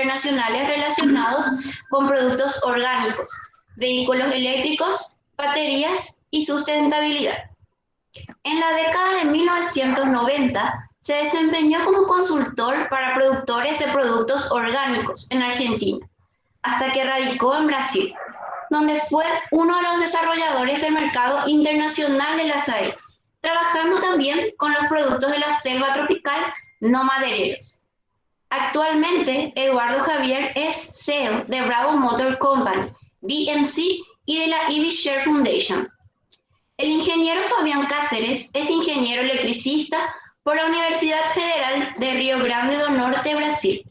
internacionales relacionados con productos orgánicos, vehículos eléctricos, baterías y sustentabilidad. En la década de 1990 se desempeñó como consultor para productores de productos orgánicos en Argentina, hasta que radicó en Brasil, donde fue uno de los desarrolladores del mercado internacional del açaí, trabajando también con los productos de la selva tropical no madereros. Actualmente, Eduardo Javier es CEO de Bravo Motor Company, BMC y de la EV Share Foundation. El ingeniero Fabián Cáceres es ingeniero electricista por la Universidad Federal de Río Grande do Norte, Brasil.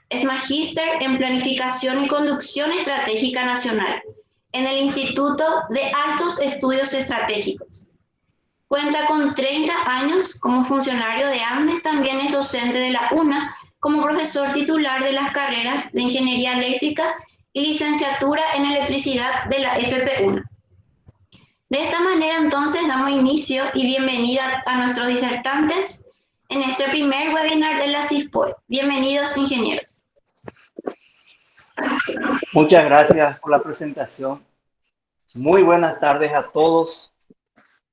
Es magíster en Planificación y Conducción Estratégica Nacional en el Instituto de Altos Estudios Estratégicos. Cuenta con 30 años como funcionario de Andes, también es docente de la UNA como profesor titular de las carreras de Ingeniería Eléctrica y Licenciatura en Electricidad de la FP1. De esta manera, entonces, damos inicio y bienvenida a nuestros disertantes en este primer webinar de la CISPOE. Bienvenidos, ingenieros. Muchas gracias por la presentación. Muy buenas tardes a todos.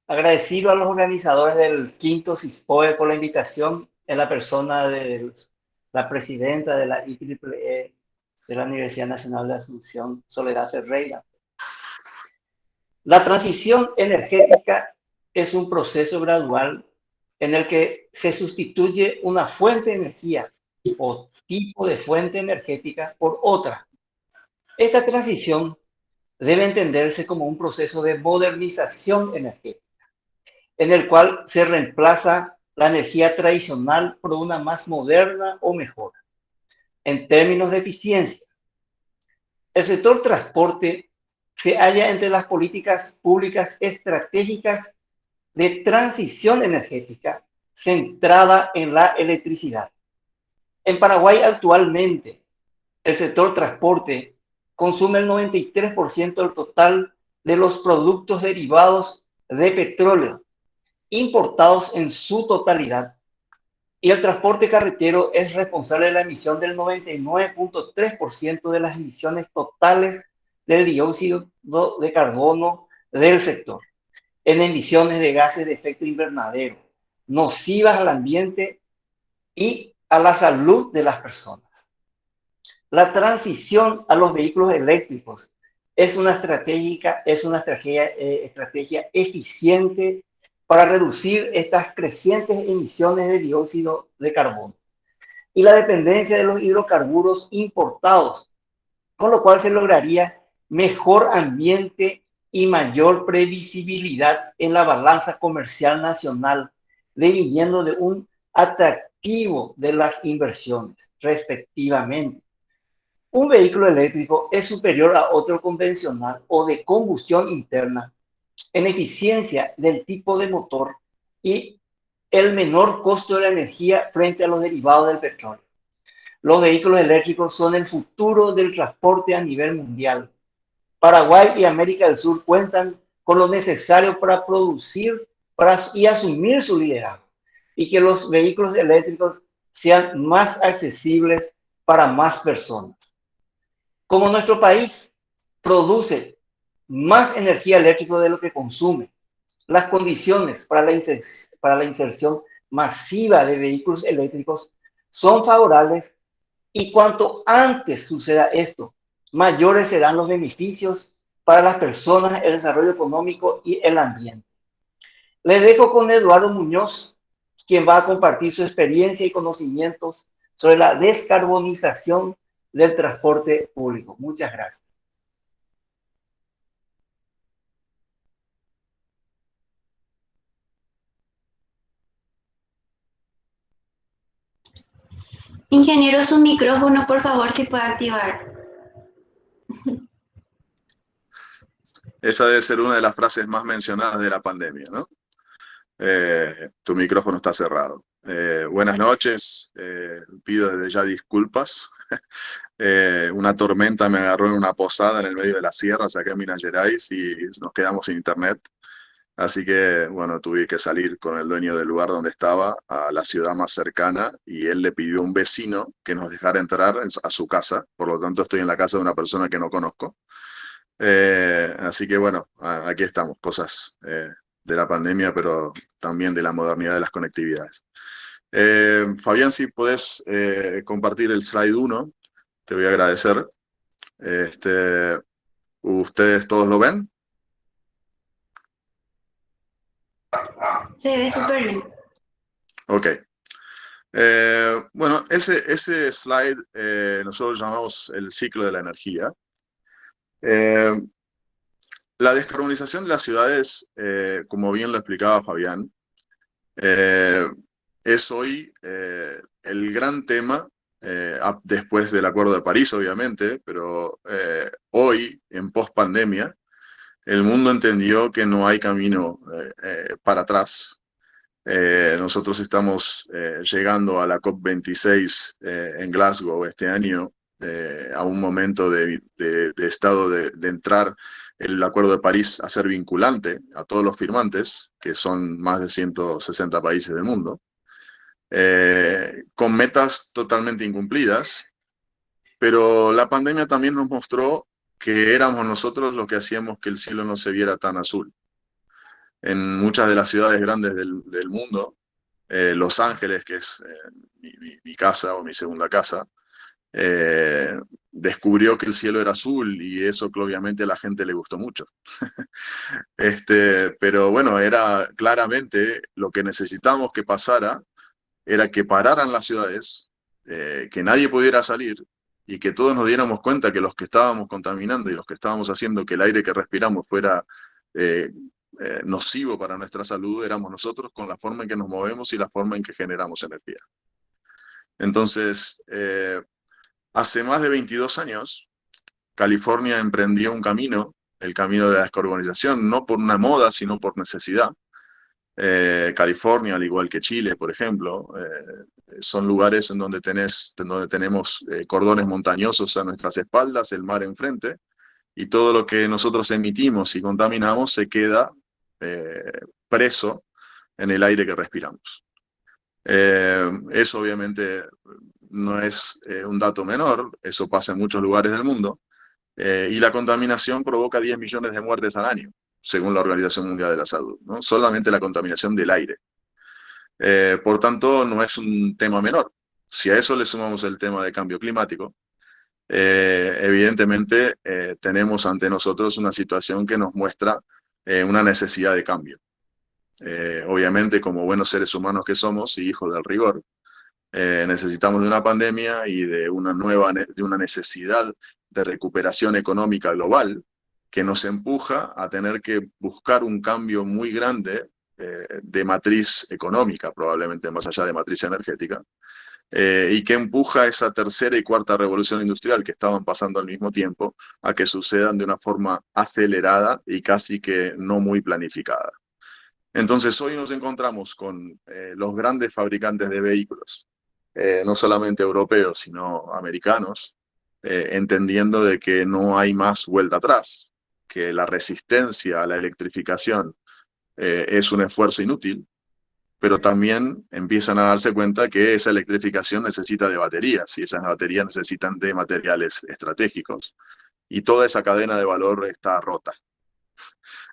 Agradecido a los organizadores del quinto CISPOE por la invitación, en la persona de la presidenta de la IEEE de la Universidad Nacional de Asunción, Soledad Ferreira. La transición energética es un proceso gradual en el que se sustituye una fuente de energía o tipo de fuente energética por otra. Esta transición debe entenderse como un proceso de modernización energética, en el cual se reemplaza la energía tradicional por una más moderna o mejor. En términos de eficiencia, el sector transporte se halla entre las políticas públicas estratégicas de transición energética centrada en la electricidad. En Paraguay actualmente, el sector transporte consume el 93% del total de los productos derivados de petróleo, importados en su totalidad. Y el transporte carretero es responsable de la emisión del 99.3% de las emisiones totales del dióxido de carbono del sector, en emisiones de gases de efecto invernadero, nocivas al ambiente y a la salud de las personas. La transición a los vehículos eléctricos es una estrategia eficiente para reducir estas crecientes emisiones de dióxido de carbono y la dependencia de los hidrocarburos importados, con lo cual se lograría mejor ambiente y mayor previsibilidad en la balanza comercial nacional, dependiendo de un atractivo de las inversiones, respectivamente. Un vehículo eléctrico es superior a otro convencional o de combustión interna en eficiencia del tipo de motor y el menor costo de la energía frente a los derivados del petróleo. Los vehículos eléctricos son el futuro del transporte a nivel mundial. Paraguay y América del Sur cuentan con lo necesario para producir y asumir su liderazgo y que los vehículos eléctricos sean más accesibles para más personas. Como nuestro país produce más energía eléctrica de lo que consume, las condiciones para la inserción masiva de vehículos eléctricos son favorables y cuanto antes suceda esto, mayores serán los beneficios para las personas, el desarrollo económico y el ambiente. Les dejo con Eduardo Muñoz, quien va a compartir su experiencia y conocimientos sobre la descarbonización del transporte público. Muchas gracias. Ingeniero, su micrófono, por favor, si puede activar. Esa debe ser una de las frases más mencionadas de la pandemia, ¿no? Tu micrófono está cerrado. Buenas noches, pido desde ya disculpas. Una tormenta me agarró en una posada en el medio de la sierra, acá en Minas Gerais, y nos quedamos sin internet. Así que, bueno, tuve que salir con el dueño del lugar donde estaba a la ciudad más cercana y él le pidió a un vecino que nos dejara entrar a su casa. Por lo tanto, estoy en la casa de una persona que no conozco. Así que, bueno, aquí estamos, cosas de la pandemia, pero también de la modernidad de las conectividades. Fabián, si podés compartir el slide 1, te voy a agradecer. Este, ¿Ustedes todos lo ven? Se ve súper bien. Ok. Bueno, ese slide nosotros llamamos el ciclo de la energía. La descarbonización de las ciudades, como bien lo explicaba Fabián, es hoy el gran tema, después del Acuerdo de París, obviamente, pero hoy, en post-pandemia, el mundo entendió que no hay camino para atrás. Nosotros estamos llegando a la COP26 en Glasgow este año, a un momento de estado de entrar el Acuerdo de París a ser vinculante a todos los firmantes, que son más de 160 países del mundo, con metas totalmente incumplidas, pero la pandemia también nos mostró que éramos nosotros los que hacíamos que el cielo no se viera tan azul. En muchas de las ciudades grandes del mundo, Los Ángeles, que es mi casa o mi segunda casa, descubrió que el cielo era azul y eso que obviamente a la gente le gustó mucho. Pero bueno, era claramente lo que necesitábamos que pasara, era que pararan las ciudades, que nadie pudiera salir y que todos nos diéramos cuenta que los que estábamos contaminando y los que estábamos haciendo que el aire que respiramos fuera eh, nocivo para nuestra salud éramos nosotros, con la forma en que nos movemos y la forma en que generamos energía. Entonces, hace más de 22 años, California emprendió un camino, el camino de la descarbonización, no por una moda, sino por necesidad. California, al igual que Chile, por ejemplo, son lugares en donde tenemos cordones montañosos a nuestras espaldas, el mar enfrente, y todo lo que nosotros emitimos y contaminamos se queda preso en el aire que respiramos. Eso obviamente no es un dato menor, eso pasa en muchos lugares del mundo, y la contaminación provoca 10 millones de muertes al año, según la Organización Mundial de la Salud, ¿no? Solamente la contaminación del aire. Por tanto, no es un tema menor. Si a eso le sumamos el tema de cambio climático, evidentemente tenemos ante nosotros una situación que nos muestra una necesidad de cambio. Obviamente, como buenos seres humanos que somos y hijos del rigor, necesitamos de una pandemia y de una necesidad de recuperación económica global que nos empuja a tener que buscar un cambio muy grande de matriz económica, probablemente más allá de matriz energética, y que empuja esa tercera y cuarta revolución industrial que estaban pasando al mismo tiempo a que sucedan de una forma acelerada y casi que no muy planificada. Entonces hoy nos encontramos con los grandes fabricantes de vehículos, no solamente europeos, sino americanos, entendiendo de que no hay más vuelta atrás, que la resistencia a la electrificación es un esfuerzo inútil, pero también empiezan a darse cuenta que esa electrificación necesita de baterías y esas baterías necesitan de materiales estratégicos y toda esa cadena de valor está rota.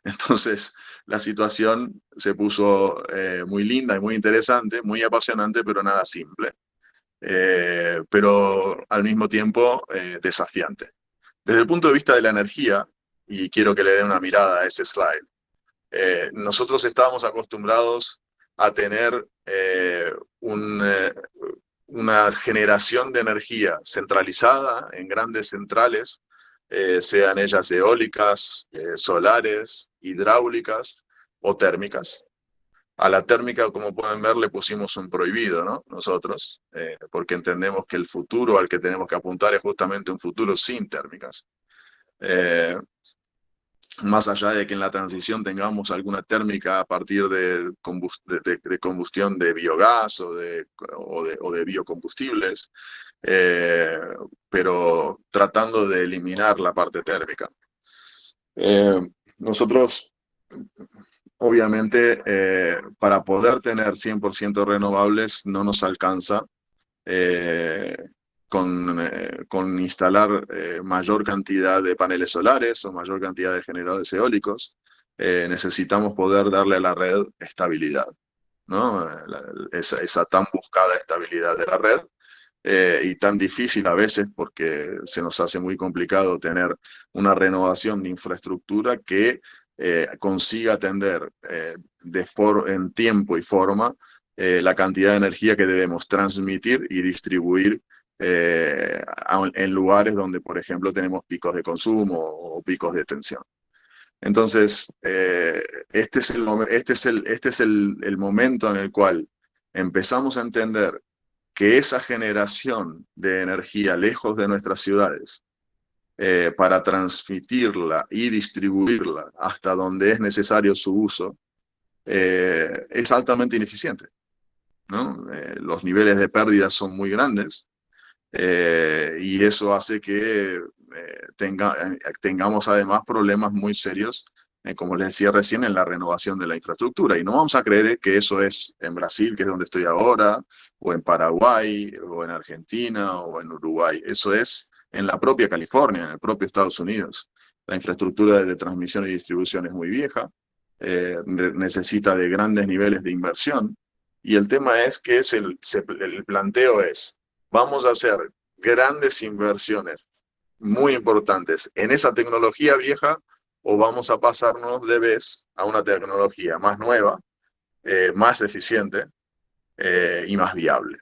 Entonces, la situación se puso muy linda y muy interesante, muy apasionante, pero nada simple. Pero al mismo tiempo desafiante. Desde el punto de vista de la energía, y quiero que le den una mirada a ese slide, nosotros estábamos acostumbrados a tener una generación de energía centralizada en grandes centrales, sean ellas eólicas, solares, hidráulicas o térmicas. A la térmica, como pueden ver, le pusimos un prohibido, ¿no? Nosotros, porque entendemos que el futuro al que tenemos que apuntar es justamente un futuro sin térmicas. Más allá de que en la transición tengamos alguna térmica a partir de combustión de biogás o de biocombustibles, pero tratando de eliminar la parte térmica. Nosotros obviamente, para poder tener 100% renovables no nos alcanza eh, con instalar mayor cantidad de paneles solares o mayor cantidad de generadores eólicos. Necesitamos poder darle a la red estabilidad, ¿no? Esa tan buscada estabilidad de la red. Y tan difícil a veces porque se nos hace muy complicado tener una renovación de infraestructura que consiga atender en tiempo y forma la cantidad de energía que debemos transmitir y distribuir en lugares donde, por ejemplo, tenemos picos de consumo o picos de tensión. Entonces, este es el momento en el cual empezamos a entender que esa generación de energía lejos de nuestras ciudades, para transmitirla y distribuirla hasta donde es necesario su uso, es altamente ineficiente, ¿no? Los niveles de pérdida son muy grandes, y eso hace que tengamos además problemas muy serios, como les decía recién, en la renovación de la infraestructura. Y no vamos a creer que eso es en Brasil, que es donde estoy ahora, o en Paraguay, o en Argentina, o en Uruguay. Eso es en la propia California, en el propio Estados Unidos. La infraestructura de transmisión y distribución es muy vieja, necesita de grandes niveles de inversión. Y el tema es que el planteo es: vamos a hacer grandes inversiones muy importantes en esa tecnología vieja, o vamos a pasarnos de vez a una tecnología más nueva, más eficiente y más viable.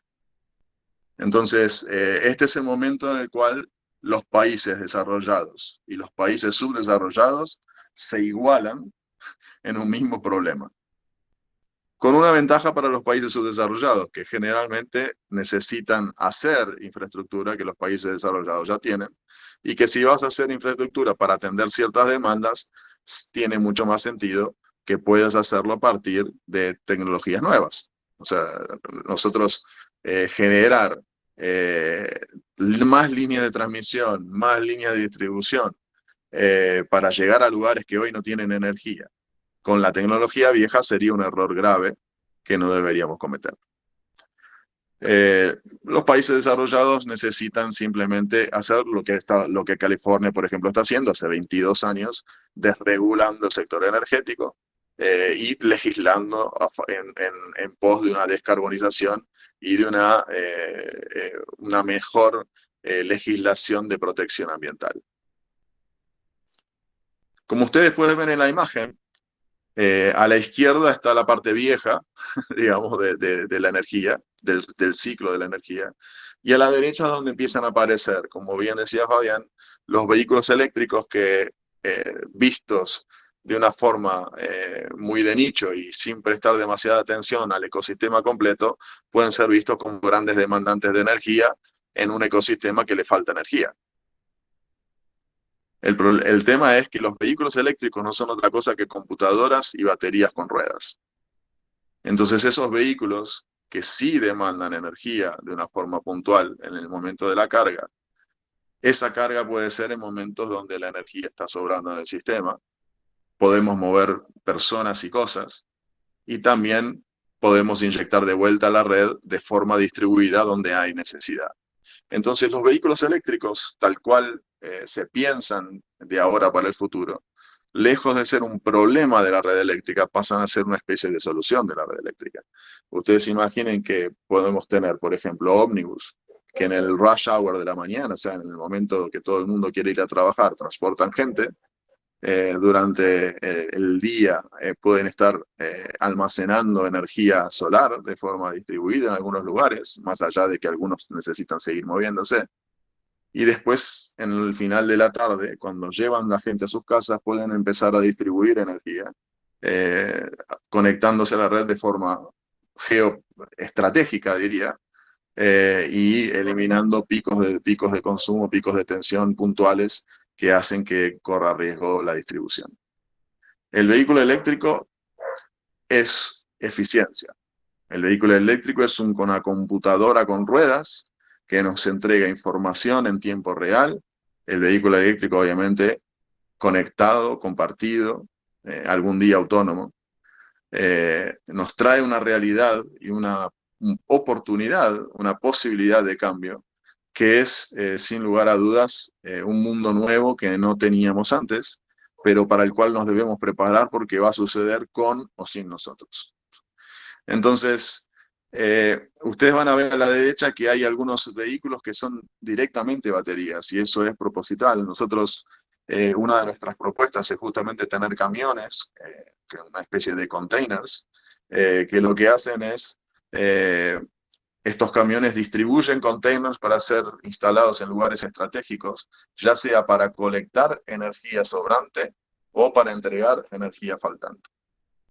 Entonces, este es el momento en el cual los países desarrollados y los países subdesarrollados se igualan en un mismo problema. Con una ventaja para los países subdesarrollados, que generalmente necesitan hacer infraestructura que los países desarrollados ya tienen, y que si vas a hacer infraestructura para atender ciertas demandas, tiene mucho más sentido que puedas hacerlo a partir de tecnologías nuevas. O sea, nosotros generar más líneas de transmisión, más líneas de distribución, para llegar a lugares que hoy no tienen energía con la tecnología vieja sería un error grave que no deberíamos cometer. Los países desarrollados necesitan simplemente hacer lo que California, por ejemplo, está haciendo hace 22 años, desregulando el sector energético y legislando en pos de una descarbonización y de una mejor legislación de protección ambiental. Como ustedes pueden ver en la imagen, a la izquierda está la parte vieja, digamos, de la energía, del ciclo de la energía, y a la derecha es donde empiezan a aparecer, como bien decía Fabián, los vehículos eléctricos que, vistos de una forma muy de nicho y sin prestar demasiada atención al ecosistema completo, pueden ser vistos como grandes demandantes de energía en un ecosistema que le falta energía. El tema es que los vehículos eléctricos no son otra cosa que computadoras y baterías con ruedas. Entonces esos vehículos que sí demandan energía de una forma puntual en el momento de la carga, esa carga puede ser en momentos donde la energía está sobrando en el sistema, podemos mover personas y cosas, y también podemos inyectar de vuelta a la red de forma distribuida donde hay necesidad. Entonces los vehículos eléctricos, tal cual se piensan de ahora para el futuro, lejos de ser un problema de la red eléctrica, pasan a ser una especie de solución de la red eléctrica. Ustedes imaginen que podemos tener, por ejemplo, ómnibus, que en el rush hour de la mañana, o sea, en el momento que todo el mundo quiere ir a trabajar, transportan gente. Durante el día pueden estar almacenando energía solar de forma distribuida en algunos lugares, más allá de que algunos necesitan seguir moviéndose. Y después, en el final de la tarde, cuando llevan la gente a sus casas, pueden empezar a distribuir energía, eh, conectándose a la red de forma geoestratégica, diría, y eliminando picos de consumo, picos de tensión puntuales que hacen que corra riesgo la distribución. El vehículo eléctrico es eficiencia. El vehículo eléctrico es una computadora con ruedas que nos entrega información en tiempo real. El vehículo eléctrico, obviamente, conectado, compartido, algún día autónomo. nos trae una realidad y una oportunidad, una posibilidad de cambio, que es, sin lugar a dudas, un mundo nuevo que no teníamos antes, pero para el cual nos debemos preparar porque va a suceder con o sin nosotros. Entonces, ustedes van a ver a la derecha que hay algunos vehículos que son directamente baterías, y eso es proposital. Nosotros, una de nuestras propuestas es justamente tener camiones, que es una especie de containers, que lo que hacen es, estos camiones distribuyen containers para ser instalados en lugares estratégicos, ya sea para colectar energía sobrante o para entregar energía faltante.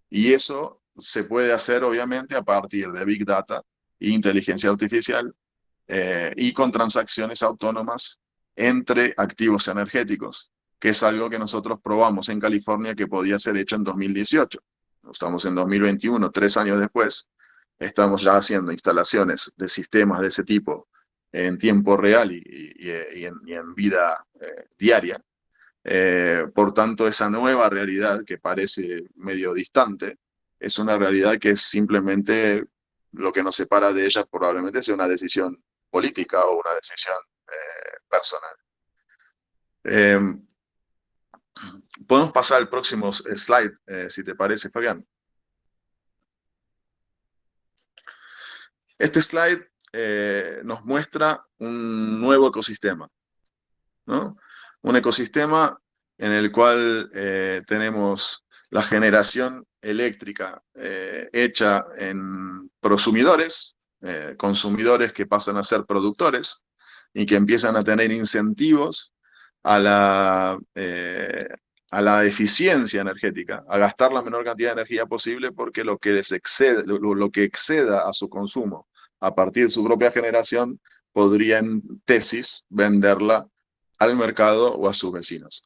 Y eso se puede hacer, obviamente, a partir de Big Data e inteligencia artificial, y con transacciones autónomas entre activos energéticos, que es algo que nosotros probamos en California que podía ser hecho en 2018. Estamos en 2021, 3 años después, estamos ya haciendo instalaciones de sistemas de ese tipo en tiempo real y en vida diaria. Por tanto, esa nueva realidad que parece medio distante, es una realidad que es simplemente lo que nos separa de ella probablemente sea una decisión política o una decisión personal. Podemos pasar al próximo slide, si te parece, Fabián. Este slide nos muestra un nuevo ecosistema, ¿no? Un ecosistema en el cual tenemos la generación eléctrica hecha en prosumidores, consumidores que pasan a ser productores y que empiezan a tener incentivos a la eficiencia energética, a gastar la menor cantidad de energía posible, porque lo que exceda a su consumo a partir de su propia generación podría en tesis venderla al mercado o a sus vecinos.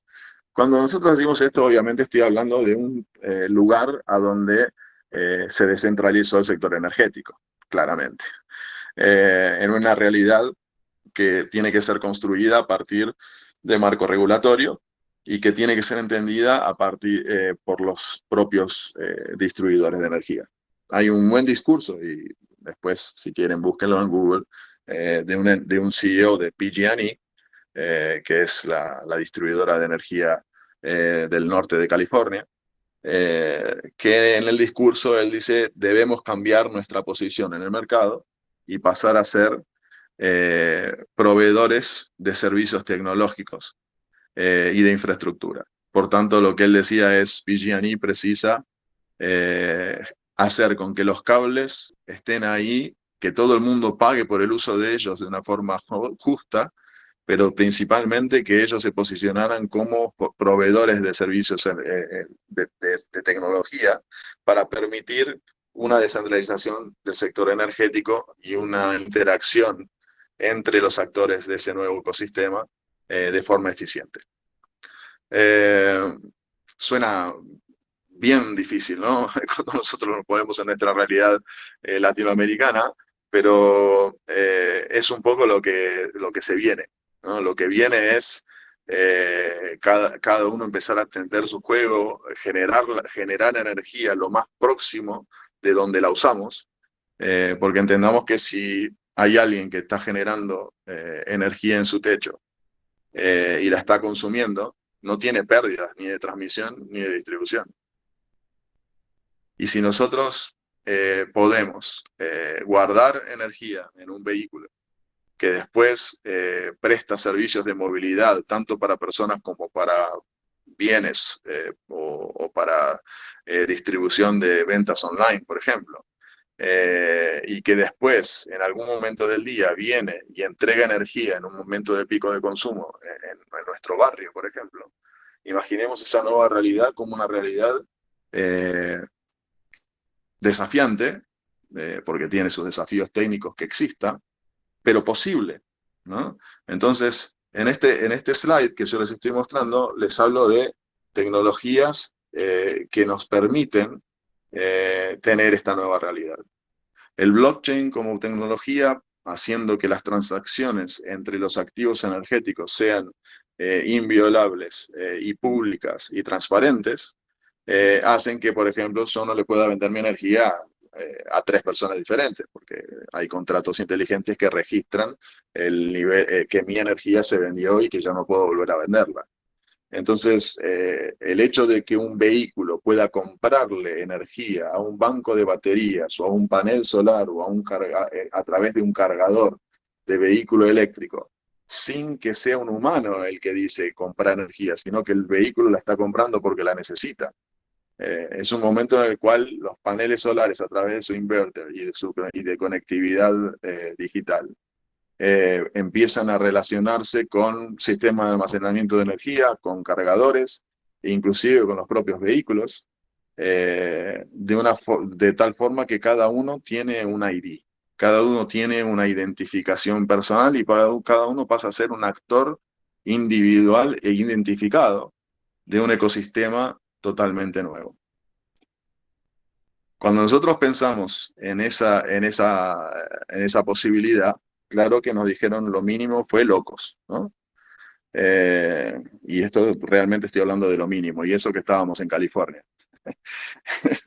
Cuando nosotros decimos esto, obviamente estoy hablando de un lugar a donde se descentralizó el sector energético, claramente. En una realidad que tiene que ser construida a partir de marco regulatorio y que tiene que ser entendida a partir, por los propios distribuidores de energía. Hay un buen discurso, y después, si quieren, búsquenlo en Google, de un CEO de PG&E, que es la distribuidora de energía del norte de California, que en el discurso él dice: debemos cambiar nuestra posición en el mercado y pasar a ser proveedores de servicios tecnológicos y de infraestructura. Por tanto, lo que él decía es: PG&E precisa hacer con que los cables estén ahí, que todo el mundo pague por el uso de ellos de una forma justa, pero principalmente que ellos se posicionaran como proveedores de servicios de tecnología para permitir una descentralización del sector energético y una interacción entre los actores de ese nuevo ecosistema de forma eficiente. Suena bien difícil, ¿no? Cuando nosotros nos ponemos en nuestra realidad latinoamericana, pero es un poco lo que se viene, ¿no? Lo que viene es cada uno empezar a atender su juego, generar energía lo más próximo de donde la usamos, porque entendamos que si hay alguien que está generando energía en su techo y la está consumiendo, no tiene pérdidas ni de transmisión ni de distribución. Y si nosotros podemos guardar energía en un vehículo que después presta servicios de movilidad, tanto para personas como para bienes o para distribución de ventas online, por ejemplo, y que después, en algún momento del día, viene y entrega energía en un momento de pico de consumo en nuestro barrio, por ejemplo. Imaginemos esa nueva realidad como una realidad desafiante, porque tiene sus desafíos técnicos que exista, pero posible, ¿no? Entonces, en este slide que yo les estoy mostrando, les hablo de tecnologías que nos permiten tener esta nueva realidad. El blockchain como tecnología, haciendo que las transacciones entre los activos energéticos sean inviolables y públicas y transparentes, hacen que, por ejemplo, yo no le pueda vender mi energía a 3 personas diferentes, porque hay contratos inteligentes que registran el nivel, que mi energía se vendió y que ya no puedo volver a venderla. Entonces, el hecho de que un vehículo pueda comprarle energía a un banco de baterías o a un panel solar o a través de un cargador de vehículo eléctrico, sin que sea un humano el que dice comprar energía, sino que el vehículo la está comprando porque la necesita. Es un momento en el cual los paneles solares a través de su inverter y de conectividad digital empiezan a relacionarse con sistemas de almacenamiento de energía, con cargadores, e inclusive con los propios vehículos, de tal forma que cada uno tiene un ID, cada uno tiene una identificación personal y cada uno pasa a ser un actor individual e identificado de un ecosistema totalmente nuevo. Cuando nosotros pensamos en esa posibilidad, claro que nos dijeron lo mínimo fue locos, ¿no? Y esto realmente estoy hablando de lo mínimo, y eso que estábamos en California.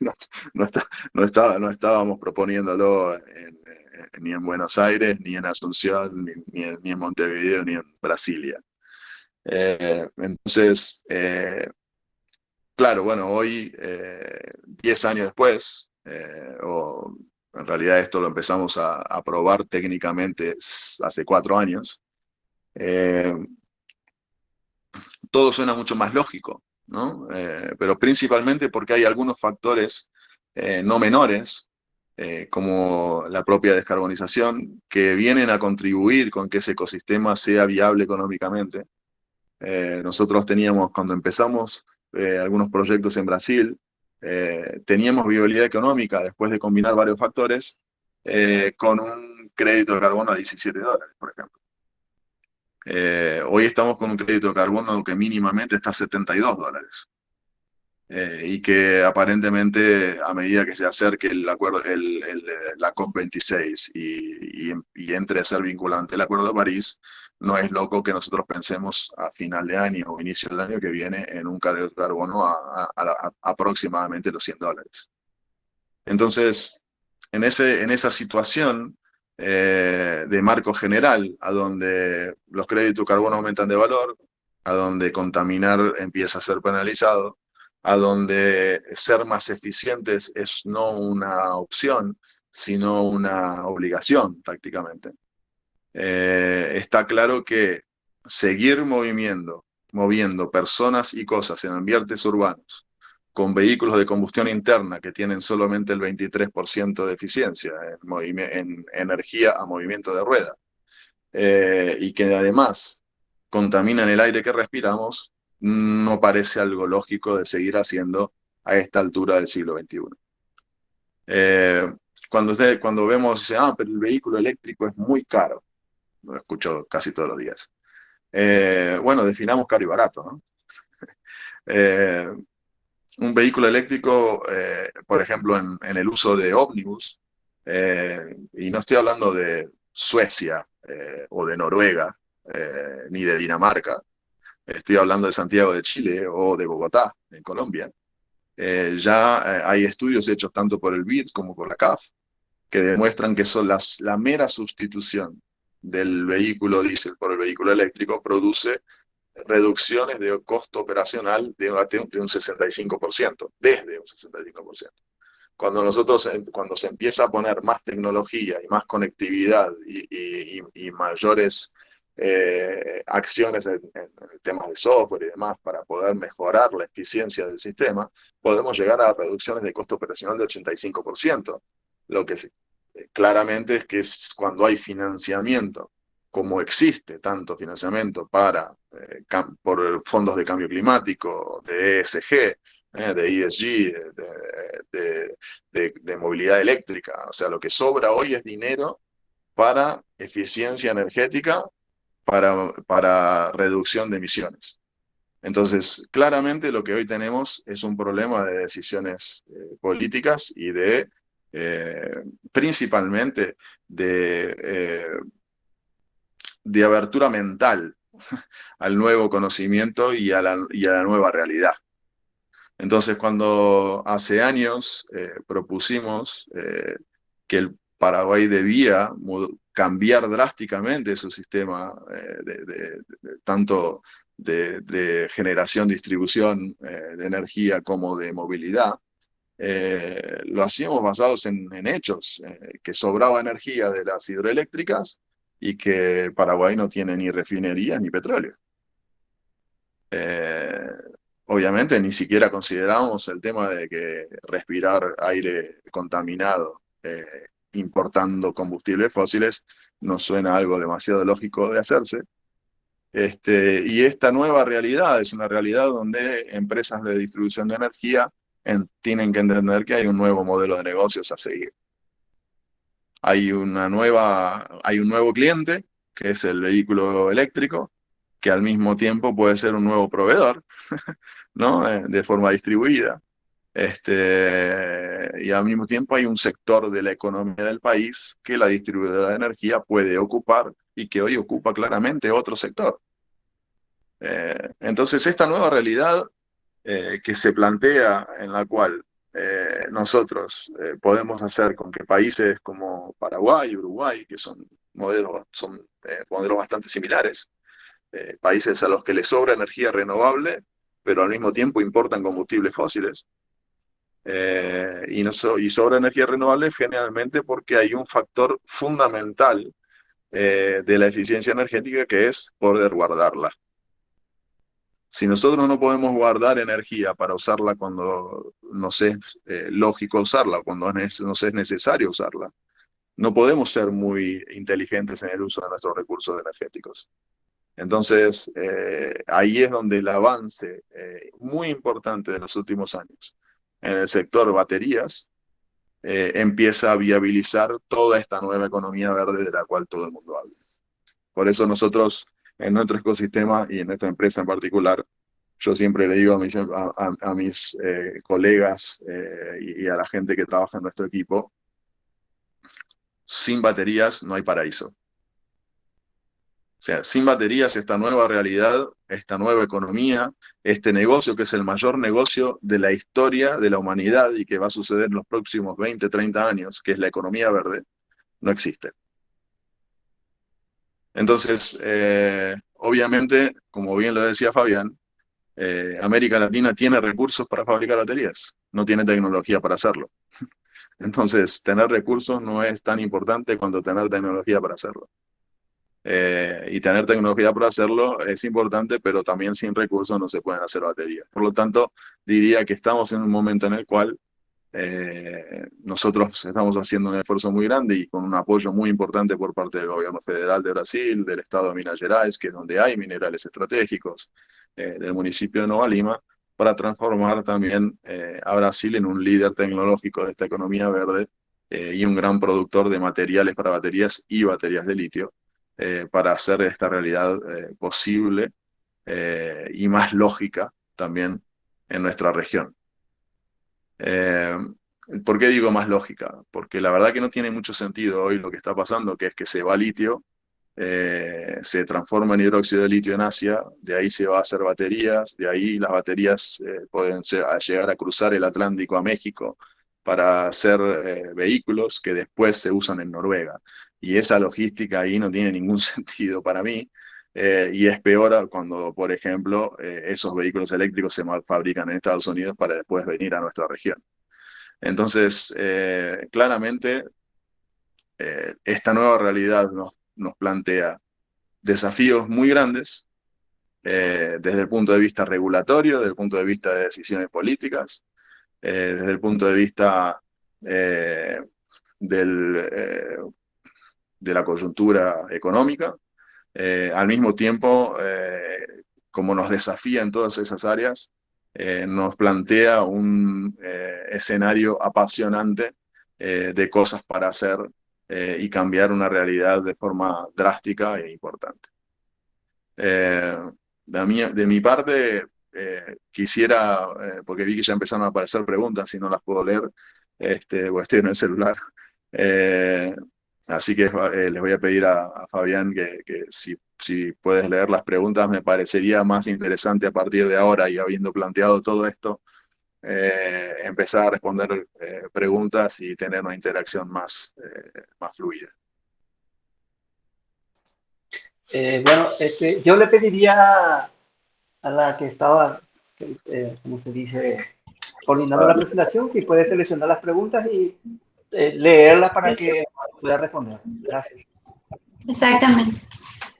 No, no estábamos proponiéndolo ni en Buenos Aires, ni en Asunción, ni en Montevideo, ni en Brasilia. Entonces, claro, bueno, hoy, 10 años después, o en realidad esto lo empezamos a probar técnicamente hace 4 años, eh, todo suena mucho más lógico, ¿no? Pero principalmente porque hay algunos factores no menores, como la propia descarbonización, que vienen a contribuir con que ese ecosistema sea viable económicamente. Nosotros teníamos, cuando empezamos algunos proyectos en Brasil, teníamos viabilidad económica después de combinar varios factores con un crédito de carbono a $17, por ejemplo. Hoy estamos con un crédito de carbono que mínimamente está a $72. Y que aparentemente a medida que se acerque el acuerdo, la COP26 y entre a ser vinculante el Acuerdo de París, no es loco que nosotros pensemos a final de año o inicio del año que viene en un crédito de carbono a aproximadamente los $100. Entonces, en esa situación de marco general, a donde los créditos de carbono aumentan de valor, a donde contaminar empieza a ser penalizado, a donde ser más eficientes es no una opción, sino una obligación prácticamente. Está claro que seguir moviendo personas y cosas en ambientes urbanos con vehículos de combustión interna que tienen solamente el 23% de eficiencia en energía a movimiento de rueda, y que además contaminan el aire que respiramos, no parece algo lógico de seguir haciendo a esta altura del siglo XXI. Cuando vemos, dice, pero el vehículo eléctrico es muy caro, lo escucho casi todos los días. Bueno, definamos caro y barato, ¿no? Un vehículo eléctrico, por ejemplo, en el uso de ómnibus, y no estoy hablando de Suecia o de Noruega, ni de Dinamarca, estoy hablando de Santiago de Chile o de Bogotá, en Colombia. Ya hay estudios hechos tanto por el BID como por la CAF que demuestran que la mera sustitución del vehículo diésel por el vehículo eléctrico produce reducciones de costo operacional de un 65%, desde un 65%. Cuando se empieza a poner más tecnología y más conectividad y mayores acciones en temas de software y demás para poder mejorar la eficiencia del sistema, podemos llegar a reducciones de costo operacional de 85%. Lo que claramente es que cuando hay financiamiento, como existe tanto financiamiento por fondos de cambio climático, de ESG, de ESG, de movilidad eléctrica. O sea, lo que sobra hoy es dinero para eficiencia energética, para reducción de emisiones. Entonces, claramente lo que hoy tenemos es un problema de decisiones políticas y principalmente de abertura mental al nuevo conocimiento y a la nueva realidad. Entonces, cuando hace años propusimos que el Paraguay debía cambiar drásticamente su sistema tanto de generación, distribución de energía como de movilidad, lo hacíamos basados en hechos, que sobraba energía de las hidroeléctricas y que Paraguay no tiene ni refinerías ni petróleo. Eh, Obviamente ni siquiera consideramos el tema de que respirar aire contaminado importando combustibles fósiles nos suena algo demasiado lógico de hacerse. Y esta nueva realidad es una realidad donde empresas de distribución de energía tienen que entender que hay un nuevo modelo de negocios a seguir. Hay un nuevo cliente, que es el vehículo eléctrico, que al mismo tiempo puede ser un nuevo proveedor, ¿no? De forma distribuida. Y al mismo tiempo hay un sector de la economía del país que la distribuidora de energía puede ocupar y que hoy ocupa claramente otro sector. Entonces, esta nueva realidad que se plantea, en la cual nosotros podemos hacer con que países como Paraguay y Uruguay, que son modelos bastante similares, países a los que les sobra energía renovable, pero al mismo tiempo importan combustibles fósiles, y sobra energía renovable generalmente porque hay un factor fundamental de la eficiencia energética, que es poder guardarla. Si nosotros no podemos guardar energía para usarla cuando nos es lógico usarla, cuando nos es necesario usarla, no podemos ser muy inteligentes en el uso de nuestros recursos energéticos. Entonces, ahí es donde el avance muy importante de los últimos años en el sector baterías empieza a viabilizar toda esta nueva economía verde de la cual todo el mundo habla. Por eso nosotros, en nuestro ecosistema y en nuestra empresa en particular, yo siempre le digo a mis colegas y a la gente que trabaja en nuestro equipo, sin baterías no hay paraíso. O sea, sin baterías, esta nueva realidad, esta nueva economía, este negocio que es el mayor negocio de la historia de la humanidad y que va a suceder en los próximos 20, 30 años, que es la economía verde, no existe. Entonces, obviamente, como bien lo decía Fabián, América Latina tiene recursos para fabricar baterías, no tiene tecnología para hacerlo. Entonces, tener recursos no es tan importante cuanto tener tecnología para hacerlo. Y tener tecnología para hacerlo es importante, pero también sin recursos no se pueden hacer baterías. Por lo tanto, diría que estamos en un momento en el cual nosotros estamos haciendo un esfuerzo muy grande y con un apoyo muy importante por parte del gobierno federal de Brasil, del estado de Minas Gerais, que es donde hay minerales estratégicos, del municipio de Nova Lima, para transformar también a Brasil en un líder tecnológico de esta economía verde y un gran productor de materiales para baterías y baterías de litio, para hacer esta realidad posible y más lógica también en nuestra región. ¿Por qué digo más lógica? Porque la verdad que no tiene mucho sentido hoy lo que está pasando, que es que se va litio, se transforma en hidróxido de litio en Asia, de ahí se va a hacer baterías, de ahí las baterías pueden llegar a cruzar el Atlántico a México para hacer vehículos que después se usan en Noruega. Y esa logística ahí no tiene ningún sentido para mí. Y es peor cuando, por ejemplo, esos vehículos eléctricos se fabrican en Estados Unidos para después venir a nuestra región. Entonces, claramente, esta nueva realidad nos plantea desafíos muy grandes desde el punto de vista regulatorio, desde el punto de vista de decisiones políticas, desde el punto de vista de la coyuntura económica. Al mismo tiempo, como nos desafía en todas esas áreas, nos plantea un escenario apasionante de cosas para hacer y cambiar una realidad de forma drástica e importante. De mi parte, quisiera, porque vi que ya empezaron a aparecer preguntas y no las puedo leer, o estoy en el celular. Así que les voy a pedir a Fabián que si puedes leer las preguntas, me parecería más interesante a partir de ahora y habiendo planteado todo esto, empezar a responder preguntas y tener una interacción más fluida. Bueno, yo le pediría a la que estaba, ¿cómo se dice?, coordinando la presentación, si puede seleccionar las preguntas y leerlas para que pueda responder. Gracias. Exactamente.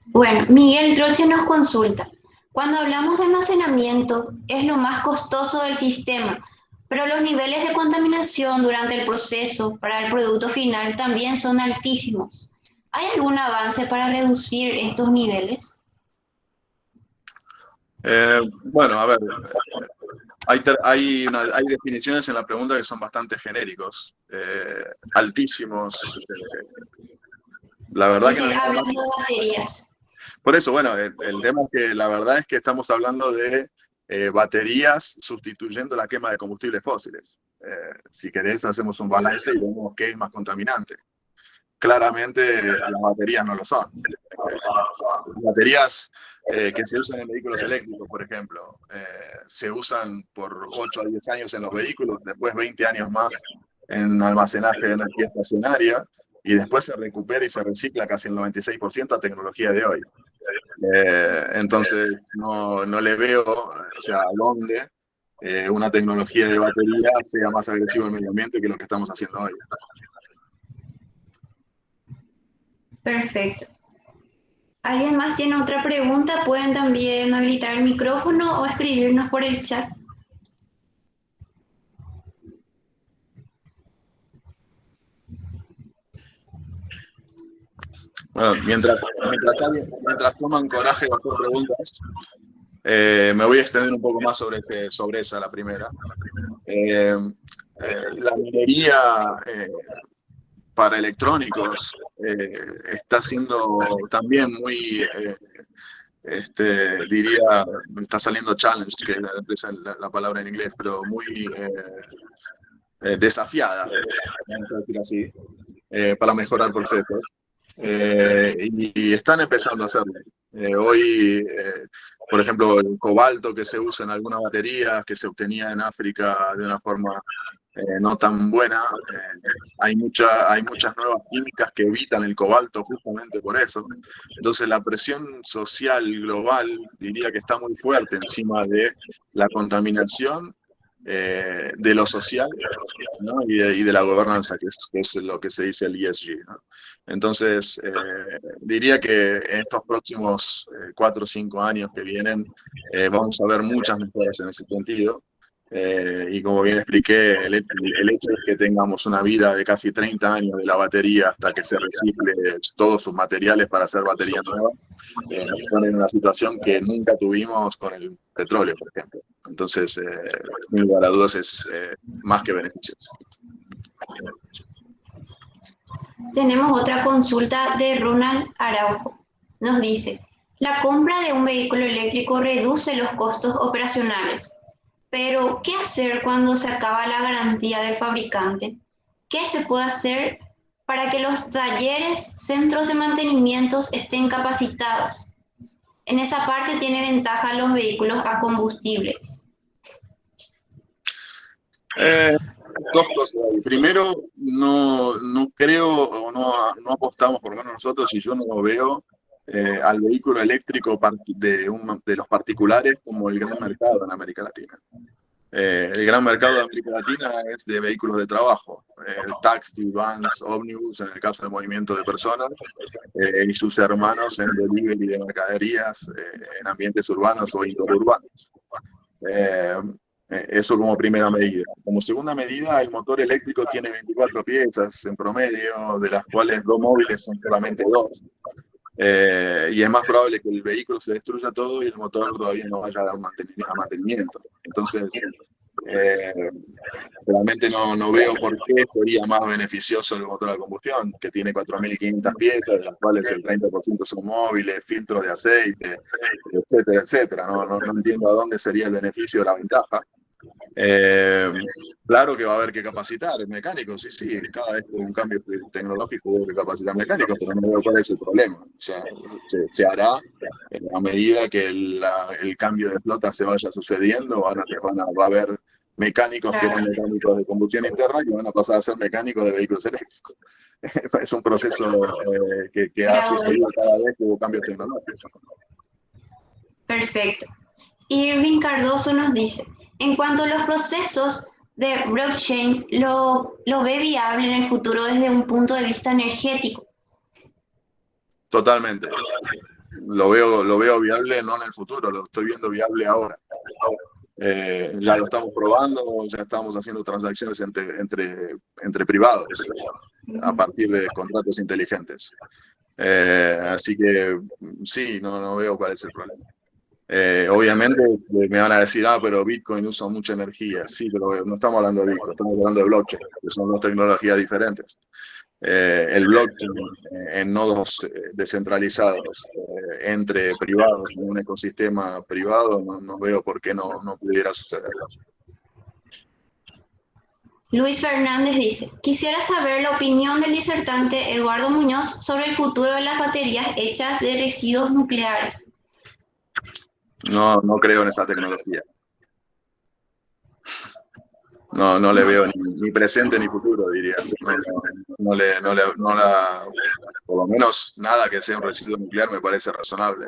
Bueno, Miguel Troche nos consulta. Cuando hablamos de almacenamiento, es lo más costoso del sistema, pero los niveles de contaminación durante el proceso para el producto final también son altísimos. ¿Hay algún avance para reducir estos niveles? Bueno, a ver, hay definiciones en la pregunta que son bastante genéricos, altísimos. La verdad Dice, que no. hablando de baterías. Por eso, bueno, el tema es que la verdad es que estamos hablando de baterías sustituyendo la quema de combustibles fósiles. Si querés, hacemos un balance y vemos qué es más contaminante. Claramente las baterías no lo son. Las baterías que se usan en vehículos eléctricos, por ejemplo, se usan por 8 a 10 años en los vehículos, después 20 años más en almacenaje de energía estacionaria, y después se recupera y se recicla casi el 96% a tecnología de hoy. Entonces, no le veo, o sea, a dónde una tecnología de batería sea más agresiva al medio ambiente que lo que estamos haciendo hoy. Perfecto. ¿Alguien más tiene otra pregunta? Pueden también habilitar el micrófono o escribirnos por el chat. Bueno, mientras toman coraje de hacer preguntas, me voy a extender un poco más sobre esa, la primera. La minería para electrónicos está siendo también muy, diría, me está saliendo challenge, que es la palabra en inglés, pero muy desafiada, vamos a decir así, para mejorar procesos. Y están empezando a hacerlo. Hoy, por ejemplo, el cobalto que se usa en algunas baterías, que se obtenía en África de una forma no tan buena, hay muchas nuevas químicas que evitan el cobalto justamente por eso. Entonces la presión social global diría que está muy fuerte encima de la contaminación, de lo social, ¿no? y de la gobernanza, que es lo que se dice el ESG, ¿no? Entonces, diría que en estos próximos 4 o 5 años que vienen vamos a ver muchas mejoras en ese sentido. Y como bien expliqué, el hecho es que tengamos una vida de casi 30 años de la batería hasta que se recicle todos sus materiales para hacer baterías nuevas, nos pone en una situación que nunca tuvimos con el petróleo, por ejemplo. Entonces, sin lugar a dudas, es más que beneficioso. Tenemos otra consulta de Ronald Araujo. Nos dice, la compra de un vehículo eléctrico reduce los costos operacionales, pero ¿qué hacer cuando se acaba la garantía del fabricante? ¿Qué se puede hacer para que los talleres, centros de mantenimiento estén capacitados? En esa parte tiene ventaja los vehículos a combustibles. Dos cosas. Primero, no creo o no apostamos, por lo menos nosotros, y yo no lo veo, al vehículo eléctrico de los particulares como el gran mercado en América Latina. El gran mercado de América Latina es de vehículos de trabajo, taxi, vans, ómnibus, en el caso de movimiento de personas, y sus hermanos en delivery de mercaderías, en ambientes urbanos o interurbanos. Eso como primera medida. Como segunda medida, el motor eléctrico tiene 24 piezas en promedio, de las cuales 2 móviles son solamente 2. Y es más probable que el vehículo se destruya todo y el motor todavía no vaya a dar mantenimiento. Entonces, realmente no veo por qué sería más beneficioso el motor a combustión, que tiene 4.500 piezas, de las cuales el 30% son móviles, filtros de aceite, etcétera, etcétera. No entiendo a dónde sería el beneficio o la ventaja. Claro que va a haber que capacitar mecánicos, sí, cada vez con un cambio tecnológico hay que capacitar mecánicos, pero no veo cuál es el problema. O sea, se hará a medida que el cambio de flota se vaya sucediendo, va a haber mecánicos que eran mecánicos de combustión interna que van a pasar a ser mecánicos de vehículos eléctricos. Es un proceso que ha sucedido cada vez que hubo cambios tecnológicos. Perfecto. Irving Cardoso nos dice, en cuanto a los procesos de blockchain, ¿lo ve viable en el futuro desde un punto de vista energético? Totalmente. Lo veo viable no en el futuro, lo estoy viendo viable ahora. Ya lo estamos probando, ya estamos haciendo transacciones entre privados a partir de contratos inteligentes. Así que sí, no veo cuál es el problema. Obviamente me van a decir, pero Bitcoin usa mucha energía. Sí, pero no estamos hablando de Bitcoin, estamos hablando de blockchain, que son dos tecnologías diferentes. El blockchain en nodos descentralizados entre privados, en un ecosistema privado, no veo por qué no pudiera suceder. Luis Fernández dice, quisiera saber la opinión del disertante Eduardo Muñoz sobre el futuro de las baterías hechas de residuos nucleares. No creo en esa tecnología. No le veo ni presente ni futuro, diría. Por lo menos nada que sea un residuo nuclear me parece razonable.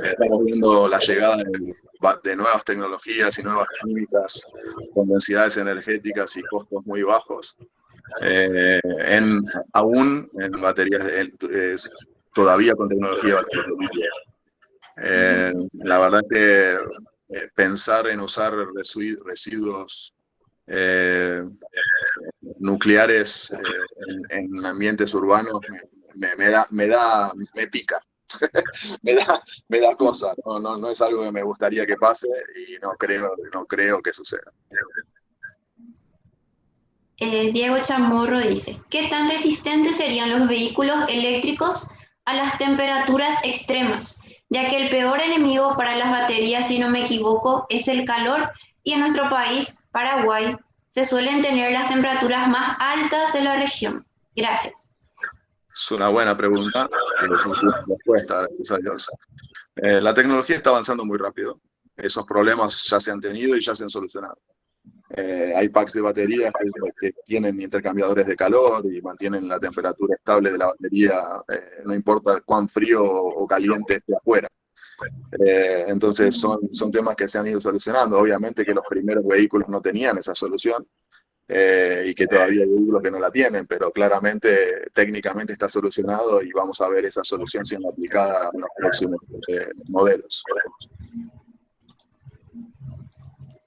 Estamos viendo la llegada de nuevas tecnologías y nuevas químicas con densidades energéticas y costos muy bajos. Aún en baterías, todavía con tecnología de batería. La verdad es que pensar en usar residuos nucleares en ambientes urbanos me pica. me da cosa. No es algo que me gustaría que pase y no creo que suceda. Diego Chamorro dice, ¿qué tan resistentes serían los vehículos eléctricos a las temperaturas extremas? Ya que el peor enemigo para las baterías, si no me equivoco, es el calor, y en nuestro país, Paraguay, se suelen tener las temperaturas más altas de la región. Gracias. Es una buena pregunta, respuesta, gracias a Dios. La tecnología está avanzando muy rápido. Esos problemas ya se han tenido y ya se han solucionado. Hay packs de baterías que tienen intercambiadores de calor y mantienen la temperatura estable de la batería, no importa cuán frío o caliente esté afuera. Entonces son temas que se han ido solucionando. Obviamente que los primeros vehículos no tenían esa solución y que todavía hay vehículos que no la tienen, pero claramente técnicamente está solucionado y vamos a ver esa solución siendo aplicada en los próximos modelos.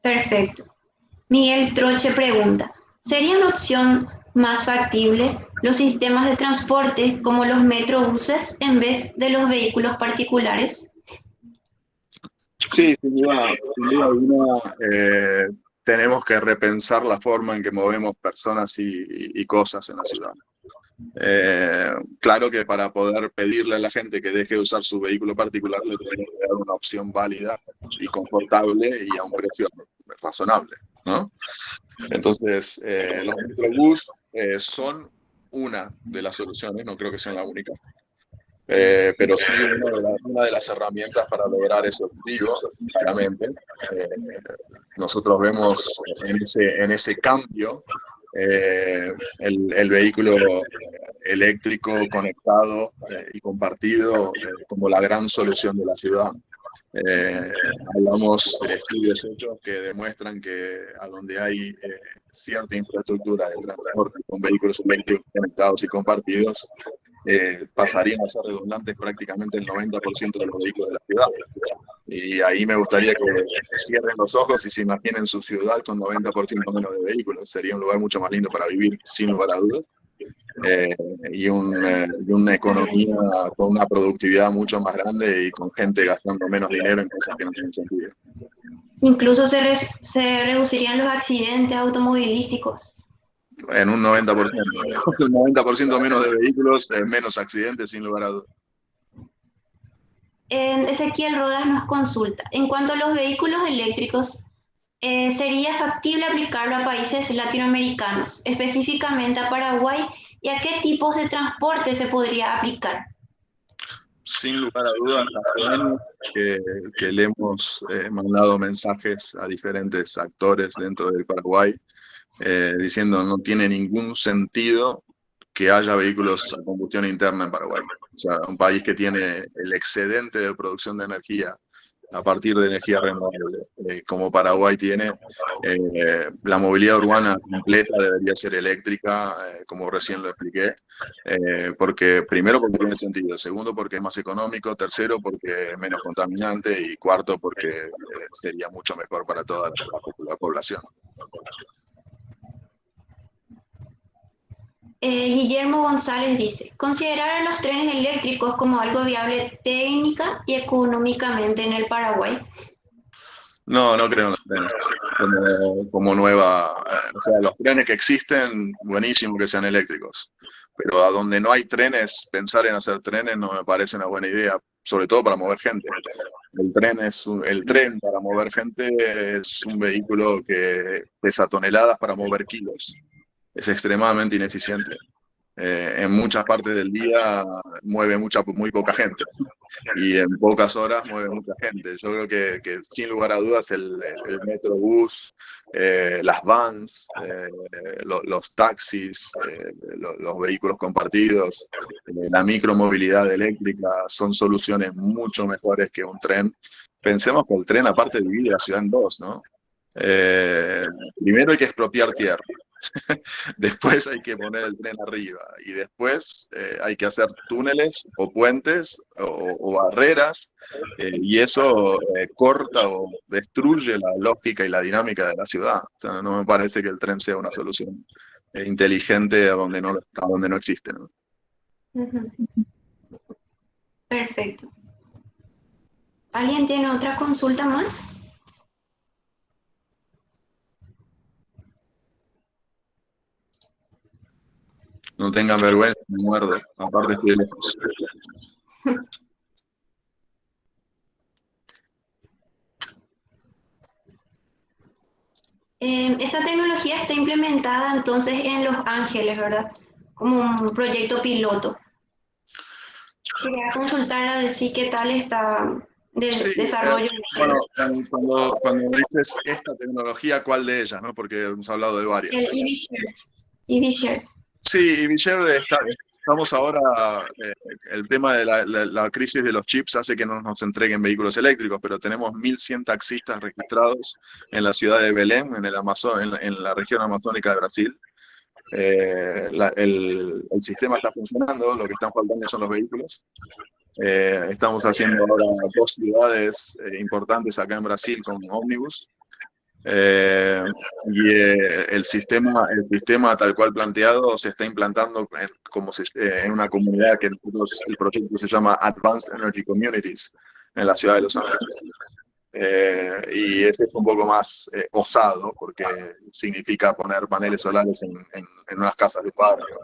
Perfecto. Miguel Troche pregunta, ¿sería una opción más factible los sistemas de transporte como los metrobuses en vez de los vehículos particulares? Sí, sin duda alguna, tenemos que repensar la forma en que movemos personas y cosas en la ciudad. Claro que para poder pedirle a la gente que deje de usar su vehículo particular le tenemos que dar una opción válida y confortable y a un precio razonable, ¿no? Entonces, los metrobús son una de las soluciones, no creo que sean la única, pero sí una de las herramientas para lograr ese objetivo, claramente. Nosotros vemos en ese cambio el vehículo eléctrico conectado y compartido como la gran solución de la ciudad. Hablamos de estudios hechos que demuestran que a donde hay cierta infraestructura de transporte con vehículos eléctricos conectados y compartidos, pasarían a ser redundantes prácticamente el 90% de los vehículos de la ciudad. Y ahí me gustaría que cierren los ojos y se imaginen su ciudad con 90% menos de vehículos. Sería un lugar mucho más lindo para vivir, sin lugar a dudas. Y una economía con una productividad mucho más grande y con gente gastando menos dinero en cosas que no tienen sentido. Incluso se reducirían los accidentes automovilísticos. En un 90%. Un 90% menos de vehículos, menos accidentes, sin lugar a dudas. Ezequiel Rodas nos consulta, en cuanto a los vehículos eléctricos, ¿sería factible aplicarlo a países latinoamericanos, específicamente a Paraguay, y a qué tipos de transporte se podría aplicar? sin lugar a dudas, que le hemos mandado mensajes a diferentes actores dentro del Paraguay, diciendo no tiene ningún sentido que haya vehículos a combustión interna en Paraguay. O sea, un país que tiene el excedente de producción de energía a partir de energía renovable, como Paraguay tiene, la movilidad urbana completa debería ser eléctrica, como recién lo expliqué, porque primero porque tiene sentido, segundo porque es más económico, tercero porque es menos contaminante y cuarto porque sería mucho mejor para toda la población. Guillermo González dice, considerar a los trenes eléctricos como algo viable técnica y económicamente en el Paraguay. No, no creo en los trenes como nueva, o sea, los trenes que existen, buenísimo que sean eléctricos, pero a donde no hay trenes, pensar en hacer trenes no me parece una buena idea, sobre todo para mover gente. El tren para mover gente es un vehículo que pesa toneladas para mover kilos. Es extremadamente ineficiente. En muchas partes del día mueve muy poca gente y en pocas horas mueve mucha gente. Yo creo que sin lugar a dudas el Metrobús, las vans, los taxis, los vehículos compartidos, la micromovilidad eléctrica son soluciones mucho mejores que un tren. Pensemos que el tren aparte divide la ciudad en dos, ¿no? Primero hay que expropiar tierra. Después hay que poner el tren arriba y después hay que hacer túneles o puentes o barreras y eso corta o destruye la lógica y la dinámica de la ciudad. O sea, no me parece que el tren sea una solución inteligente a donde no existe, ¿no? Perfecto. ¿Alguien tiene otra consulta más? No tengan vergüenza, me muerdo. Aparte estoy lejos. Esta tecnología está implementada entonces en Los Ángeles, ¿verdad? Como un proyecto piloto. Quería consultar a decir qué tal está de Sí, desarrollo. bueno, cuando dices esta tecnología, ¿cuál de ellas? ¿No? Porque hemos hablado de varias. El EV-Share. EV-Share. Sí, EV-Share estamos ahora, el tema de la crisis de los chips hace que no nos entreguen vehículos eléctricos, pero tenemos 1.100 taxistas registrados en la ciudad de Belém, en la región amazónica de Brasil. El sistema está funcionando, lo que están faltando son los vehículos. Estamos haciendo ahora 2 ciudades importantes acá en Brasil con ómnibus. El sistema tal cual planteado se está implantando en una comunidad que el proyecto se llama Advanced Energy Communities en la ciudad de Los Ángeles. Y ese es un poco más osado porque significa poner paneles solares en unas casas de barrio.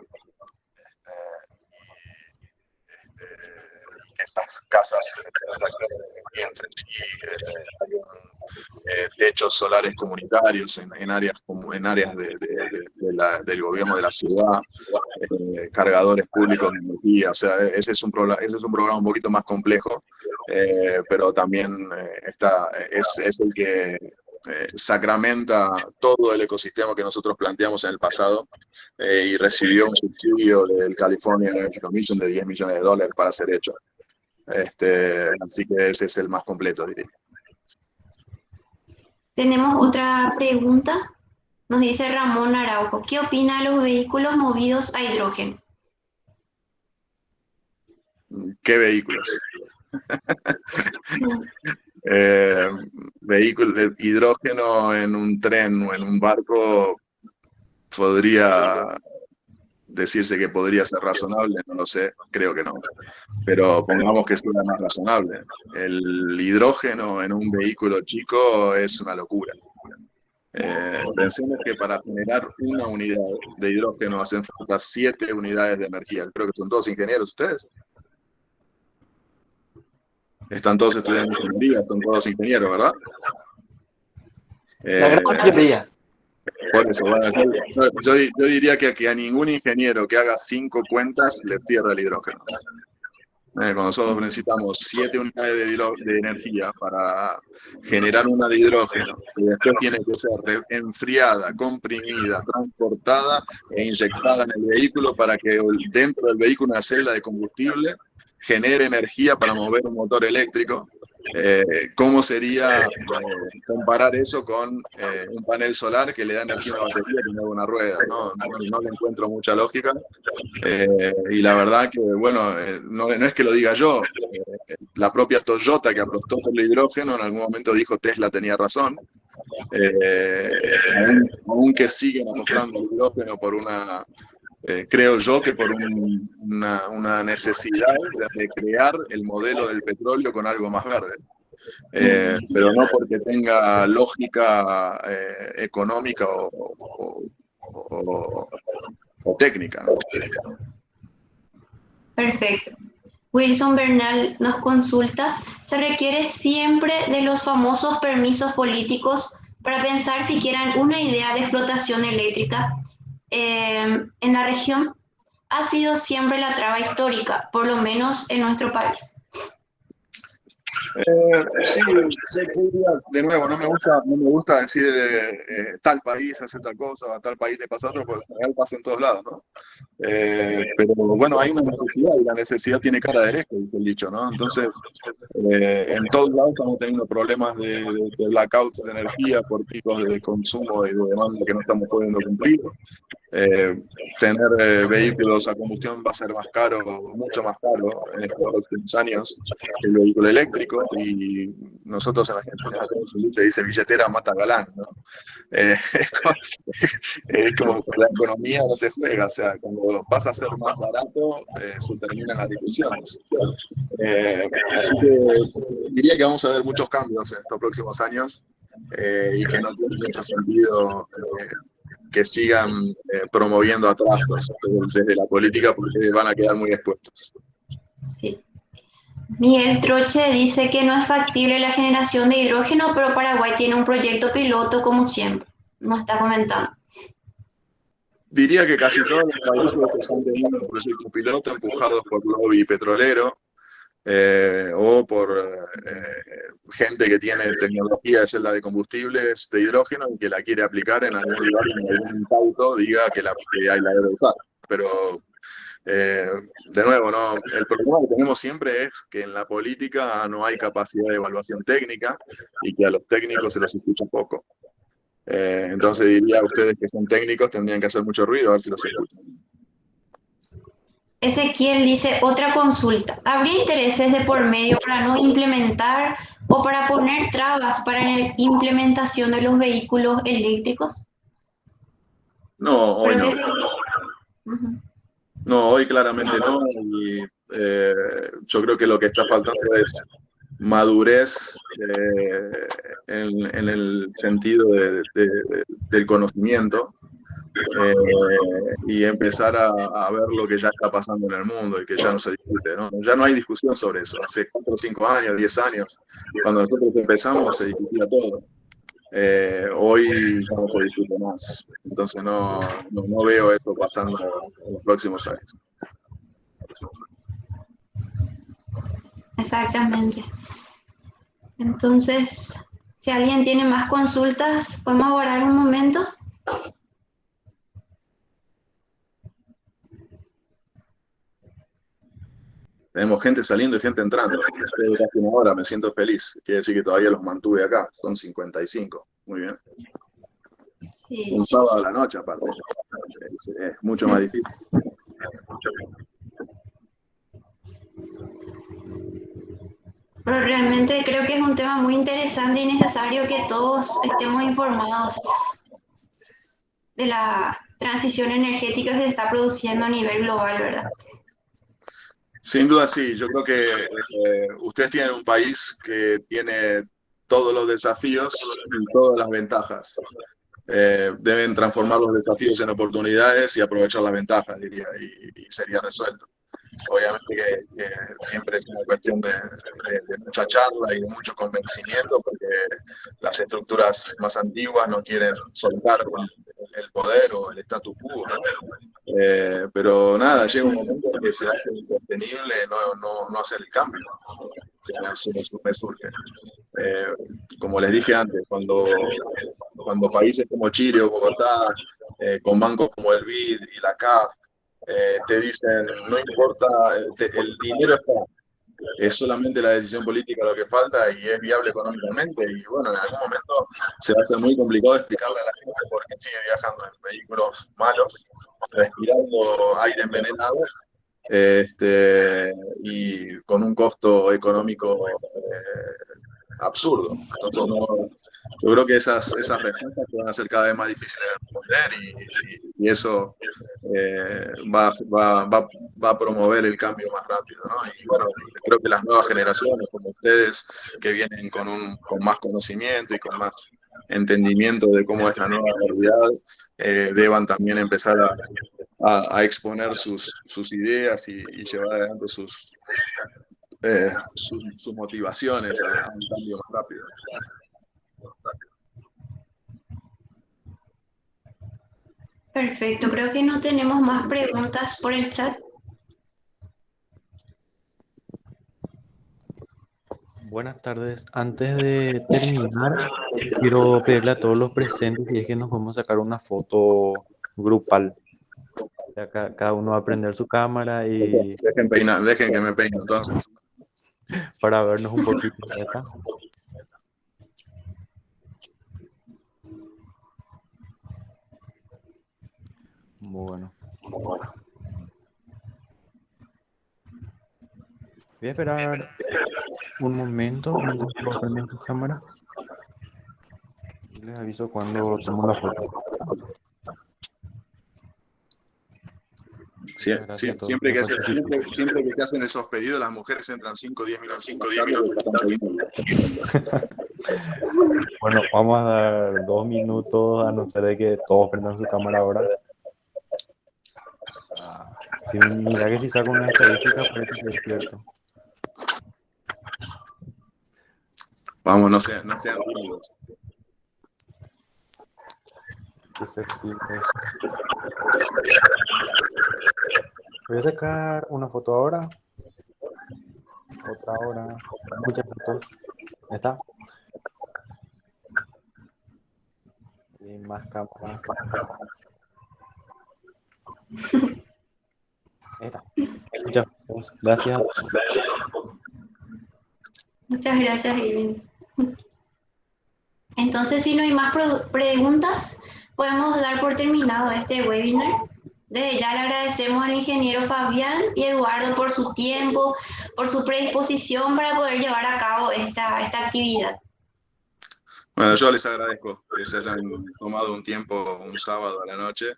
Esas casas entre sí hay techos solares comunitarios en áreas del gobierno de la ciudad, cargadores públicos de energía. O sea, ese es un programa un poquito más complejo, pero también es el que sacramenta todo el ecosistema que nosotros planteamos en el pasado y recibió un subsidio del California Energy Commission de $10 millones para ser hecho. Así que ese es el más completo, diría. Tenemos otra pregunta. Nos dice Ramón Araujo. ¿Qué opina de los vehículos movidos a hidrógeno? ¿Qué vehículos? Vehículos de hidrógeno en un tren o en un barco podría decirse que podría ser razonable, no lo sé, creo que no. Pero pongamos que sea más razonable. El hidrógeno en un vehículo chico es una locura. Pensemos que para generar una unidad de hidrógeno hacen falta 7 unidades de energía. Creo que son todos ingenieros ustedes. Están todos estudiando ingeniería, son todos ingenieros, ¿verdad? La gran mayoría. Por eso, bueno, yo diría que a ningún ingeniero que haga 5 cuentas le cierra el hidrógeno. Cuando nosotros necesitamos 7 unidades de energía para generar una de hidrógeno, y después tiene que ser enfriada, comprimida, transportada e inyectada en el vehículo para que dentro del vehículo una celda de combustible genere energía para mover un motor eléctrico. ¿Cómo sería comparar eso con un panel solar que le da energía a una batería que mueve una rueda? No le encuentro mucha lógica. Y la verdad que, bueno, no es que lo diga yo, la propia Toyota, que apostó por el hidrógeno, en algún momento dijo Tesla tenía razón, aunque siguen apostando el hidrógeno por creo yo que por una necesidad de recrear el modelo del petróleo con algo más verde. Pero no porque tenga lógica económica o técnica, ¿no? Perfecto. Wilson Bernal nos consulta, ¿se requiere siempre de los famosos permisos políticos para pensar siquiera en una idea de explotación eléctrica en la región? Ha sido siempre la traba histórica, por lo menos en nuestro país. Sí, de nuevo, no me gusta decir tal país hace tal cosa, a tal país le pasa otro, porque en general pasa en todos lados, ¿no? Pero bueno, hay una necesidad y la necesidad tiene cara de hereje, dice el dicho, ¿no? Entonces, en todos lados estamos teniendo problemas de blackouts de energía por picos de consumo y de demanda que no estamos pudiendo cumplir. Tener vehículos a combustión va a ser más caro, mucho más caro en estos próximos años que el vehículo eléctrico, y nosotros en Argentina tenemos un dicho que dice billetera mata galán, ¿no? Es como la economía no se juega, o sea, cuando pasa a ser más barato se terminan las discusiones. Así que diría que vamos a ver muchos cambios en estos próximos años y que no tiene mucho sentido que sigan promoviendo atractos desde la política, porque van a quedar muy expuestos. Sí. Miguel Troche dice que no es factible la generación de hidrógeno, pero Paraguay tiene un proyecto piloto como siempre. Nos está comentando. Diría que casi todos los países están teniendo un proyecto piloto empujados por lobby petrolero o por gente que tiene tecnología de celda de combustibles de hidrógeno y que la quiere aplicar en algún lugar y en algún pauto diga que hay la debe usar. Pero de nuevo, ¿no? El problema que tenemos siempre es que en la política no hay capacidad de evaluación técnica y que a los técnicos se los escucha poco. Entonces diría a ustedes que son técnicos tendrían que hacer mucho ruido a ver si los escuchan. Ezequiel dice, otra consulta. ¿Habría intereses de por medio para no implementar o para poner trabas para la implementación de los vehículos eléctricos? No, hoy no. Uh-huh. No, hoy claramente no. Y yo creo que lo que está faltando es madurez en el sentido del conocimiento. Y empezar a ver lo que ya está pasando en el mundo y que ya no se discute, ¿no? Ya no hay discusión sobre eso. Hace 4 o 5 años, 10 años, cuando nosotros empezamos se discutía todo. Hoy ya no se discute más. Entonces no veo esto pasando en los próximos años. Exactamente. Entonces, si alguien tiene más consultas, ¿podemos guardar un momento? Tenemos gente saliendo y gente entrando. Desde casi una hora, me siento feliz. Quiere decir que todavía los mantuve acá. Son 55. Muy bien. Sí. Un sábado a la noche, aparte. Es mucho más difícil. Pero realmente creo que es un tema muy interesante y necesario que todos estemos informados de la transición energética que se está produciendo a nivel global, ¿verdad? Sin duda sí, yo creo que ustedes tienen un país que tiene todos los desafíos y todas las ventajas. Deben transformar los desafíos en oportunidades y aprovechar las ventajas, diría, y sería resuelto. Obviamente que siempre es una cuestión de mucha charla y de mucho convencimiento, porque las estructuras más antiguas no quieren soltar el poder o el status quo, ¿no? Pero nada, llega un momento en que se hace insostenible no hacer el cambio. Me surge. Como les dije antes, cuando países como Chile o Bogotá, con bancos como el BID y la CAF, te dicen, no importa, el dinero está, es solamente la decisión política lo que falta y es viable económicamente. Y bueno, en algún momento se va a hacer muy complicado explicarle a la gente por qué sigue viajando en vehículos malos, respirando aire envenenado, y con un costo económico absurdo. Entonces, yo creo que esas respuestas se van a hacer cada vez más difíciles de responder y eso va a promover el cambio más rápido, ¿no? Y bueno, creo que las nuevas generaciones como ustedes, que vienen con más conocimiento y con más entendimiento de cómo es la nueva realidad, deban también empezar a exponer sus ideas y llevar adelante sus motivaciones a un cambio más rápido. Perfecto, creo que no tenemos más preguntas por el chat. Buenas tardes. Antes de terminar, quiero pedirle a todos los presentes si es que nos podemos sacar una foto grupal. Ya cada uno va a prender su cámara y Dejen que me peine entonces. para vernos un poquito. ¿Ya está? Bueno. Voy a esperar un momento mientras todos prenden su cámara. Y les aviso cuando tomo la foto. Siempre que se hacen esos pedidos, las mujeres entran 5 o 10 minutos. Bueno, vamos a dar 2 minutos, a no ser de que todos prendan su cámara ahora. Mira que si saco una estadística parece que es cierto. Vamos, no sean tímidos. Voy a sacar una foto ahora, otra ahora, muchas fotos. ¿Ya está? Y más cámaras. Ahí está. Muchas fotos. Gracias. Muchas gracias, Irving. Entonces, si no hay más preguntas, podemos dar por terminado este webinar. Desde ya le agradecemos al ingeniero Fabián y Eduardo por su tiempo, por su predisposición para poder llevar a cabo esta actividad. Bueno, yo les agradezco que se hayan tomado un tiempo, un sábado a la noche,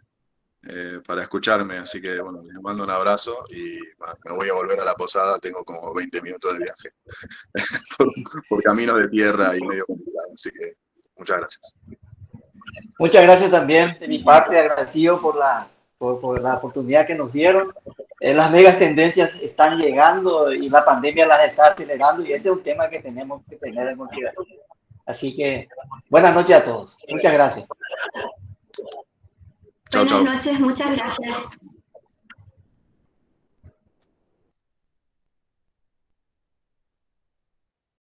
para escucharme. Así que, bueno, les mando un abrazo y bueno, me voy a volver a la posada. Tengo como 20 minutos de viaje por caminos de tierra y medio complicado. Así que, muchas gracias. Muchas gracias también de mi parte, agradecido por la oportunidad que nos dieron. Las megas tendencias están llegando y la pandemia las está acelerando y este es un tema que tenemos que tener en consideración. Así que buenas noches a todos. Muchas gracias. Chao, Buenas noches, muchas gracias.